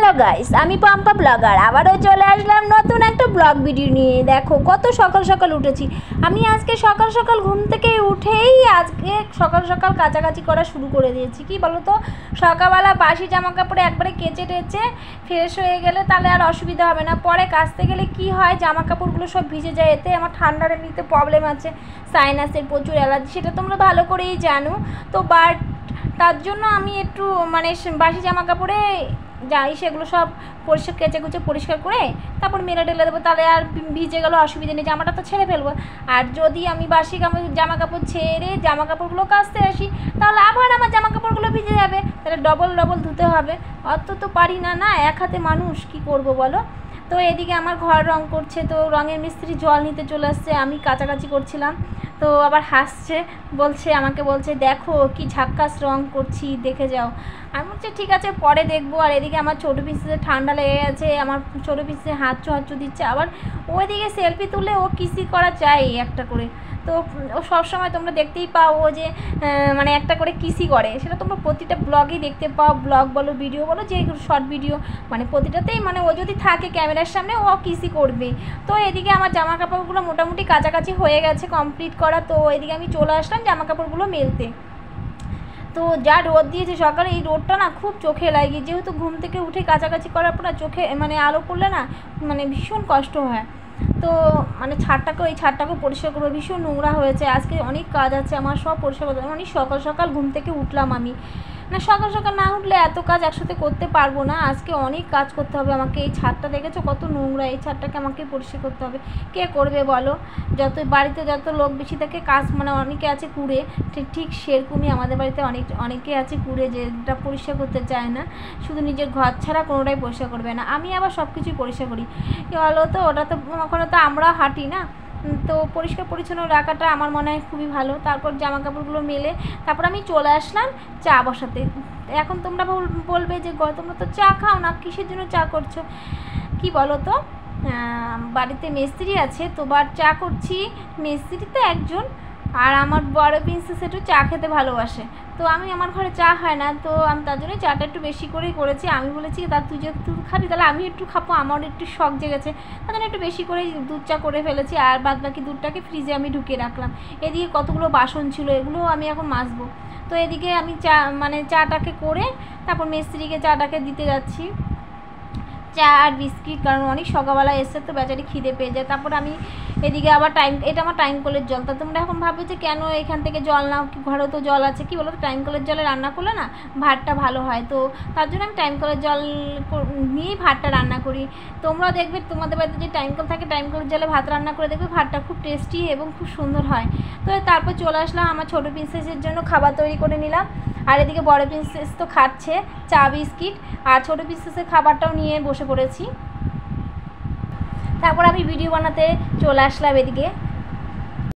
Hello guys, আমি Pampa blogger আবারও চলে আসলাম নতুন একটা ব্লগ ভিডিও নিয়ে। দেখো কত সকাল সকাল উঠেছি আমি। আজকে সকাল সকাল ঘুম থেকে উঠেই আজকে সকাল সকাল কাচাকাচি করা শুরু করে দিয়েছি। কি বলো তো, সকালবেলা বাসি জামা কাপড়ে একবারে কেচে টেচে ফ্রেশ হয়ে গেলে তাহলে আর অসুবিধা হবে না। পরে কাচতে গেলে কি হয়, জামা কাপড়গুলো সব ভিজে যায়। এতে আমার ঠান্ডার এমনিতে প্রবলেম আছে, সাইনাসের প্রচুর অ্যালার্জি, সেটা তোমরা ভালো করেই জানো। তো বাট তার জন্য আমি একটু বাসি জামা কাপড়ে যাই, সেগুলো সব পরিষ্কার কেচে কুচে পরিষ্কার করে তারপর মেলে টেলে দেবো, তাহলে আর ভিজে গেলেও অসুবিধা নেই, জামাটা তো ছেড়ে ফেলবো। আর যদি আমি বাসি জামা কাপড় ছেড়ে জামা কাপড়গুলো কাচতে আসি তাহলে আবার আমার জামা কাপড়গুলো ভিজে যাবে, তাহলে ডবল ধুতে হবে। অত তো পারি না, না এক হাতে মানুষ, কি করব বলো। তো এদিকে আমার ঘর রং করছে, তো রঙের মিস্ত্রি জল নিতে চলে আসছে, আমি কাচাকাচি করছিলাম। তো আবার হাসছে, আমাকে বলছে দেখো কি ঝাক্কাস রং করছি, দেখে যাও। আমি বলছি ঠিক আছে পরে দেখবো। আর এদিকে আমার ছোটো পিসিতে ঠান্ডা লেগে গেছে, আমার ছোটো পিসে হাঁচু দিচ্ছে। আবার ওইদিকে সেলফি তুলে ও কিসি করা চাই একটা করে। তো ও সবসময় তোমরা দেখতেই পাও ও যে মানে একটা করে কিসি করে, সেটা তোমরা প্রতিটা ব্লগেই দেখতে পাও। ব্লগ বলো, ভিডিও বলো, যে শর্ট ভিডিও, মানে প্রতিটাতেই মানে ও যদি থাকে ক্যামেরার সামনে ও কিসি করবে। তো এদিকে আমার জামা কাপড়গুলো মোটামুটি কাছাকাছি হয়ে গেছে কমপ্লিট করা। তো এদিকে আমি চলে আসলাম জামা কাপড়গুলো মেলতে। তো যা রোদ দিয়েছে সকালে, এই রোদটা না খুব চোখে লাগে, যেহেতু ঘুম থেকে উঠে কাছাকাছি করার পর চোখে মানে আলো পড়লে না মানে ভীষণ কষ্ট হয়। তো মানে ছাদটাকেও পরিষ্কার করবো, ভীষণ নোংরা হয়েছে। আজকে অনেক কাজ আছে আমার, সব পরিষ্কার করতে। অনেক সকাল সকাল ঘুম থেকে উঠলাম আমি, না সকাল সকাল না উঠলে এত কাজ একসাথে করতে পারবো না। আজকে অনেক কাজ করতে হবে আমাকে। এই ছাদটা দেখেছো কত নোংরা, এই ছাদটাকে আমাকে পরিষ্কার করতে হবে। কে করবে বলো? যত বাড়িতে যত লোক বেশি থাকে কাজ, মানে অনেকে আছে কুড়ে, ঠিক সেরকমই আমাদের বাড়িতে অনেকে আছে কুড়ে, যেটা পরিষ্কার করতে চায় না, শুধু নিজের ঘর ছাড়া কোনোটাই পরিষ্কার করবে না। আমি আবার সব কিছুই পরিষ্কার করি। কী বলো তো, ওটা তো ওখানে তো আমরা হাঁটি না, তো পরিষ্কার পরিচ্ছন্ন রাখাটা আমার মনে হয় খুবই ভালো। তারপর জামা কাপড়গুলো মেলে তারপর আমি চলে আসলাম চা বসাতে। এখন তোমরা বলবে যে তোমরা তো চা খাও না, কিসের জন্য চা করছো? কি বলো তো, বাড়িতে মিস্ত্রি আছে তো চা করছি। মিস্ত্রি তো একজন, আর আমার বড় প্রিন্সেস একটু চা খেতে ভালোবাসে। তো আমার ঘরে চা হয় না, তো আমি তার জন্য চাটা একটু বেশি করেই করেছি। আমি বলেছি তুই যেহেতু খাবি তাহলে আমি একটু খাবো, আমার একটু শখ জেগেছে, তার জন্য একটু বেশি করেই দুধ চা করে ফেলেছি। আর বাদ বাকি দুধটাকে ফ্রিজে আমি ঢুকিয়ে রাখলাম। এদিকে কতগুলো বাসন ছিল, এগুলো আমি এখন মাজবো। তো এদিকে আমি চাটাকে করে তারপর মিস্ত্রিকে চাটাকে দিতে যাচ্ছি, চা আর বিস্কিট, কারণ অনেক সকালবেলা এসে তো বেচারি খিদে পেয়ে যায়। তারপর আমি এদিকে আবার এটা আমার টাইম কলের জল। তা তোমরা এখন ভাববে যে কেন এখান থেকে জল নাও, ঘরেও তো জল আছে। কি বলো তো, টাইম কলের জলে রান্না করলে না ভাতটা ভালো হয়, তো তার জন্য আমি টাইম কলের জল নিয়েই ভাতটা রান্না করি। তোমরাও দেখবে তোমাদের বাড়িতে যে টাইম কল থাকে, টাইম কলের জলে ভাত রান্না করে দেখবে ভাতটা খুব টেস্টি এবং খুব সুন্দর হয়। তো তারপর চলে আসলাম আমার ছোটো প্রিন্সেসের জন্য খাবার তৈরি করে নিলাম। আর এদিকে বড় প্রিন্সেস তো খাচ্ছে চা বিস্কিট, আর ছোটো প্রিন্সেসের খাবারটাও নিয়ে বসে পড়েছি। তারপর আমি ভিডিও বানাতে চলে আসলাম এদিকে।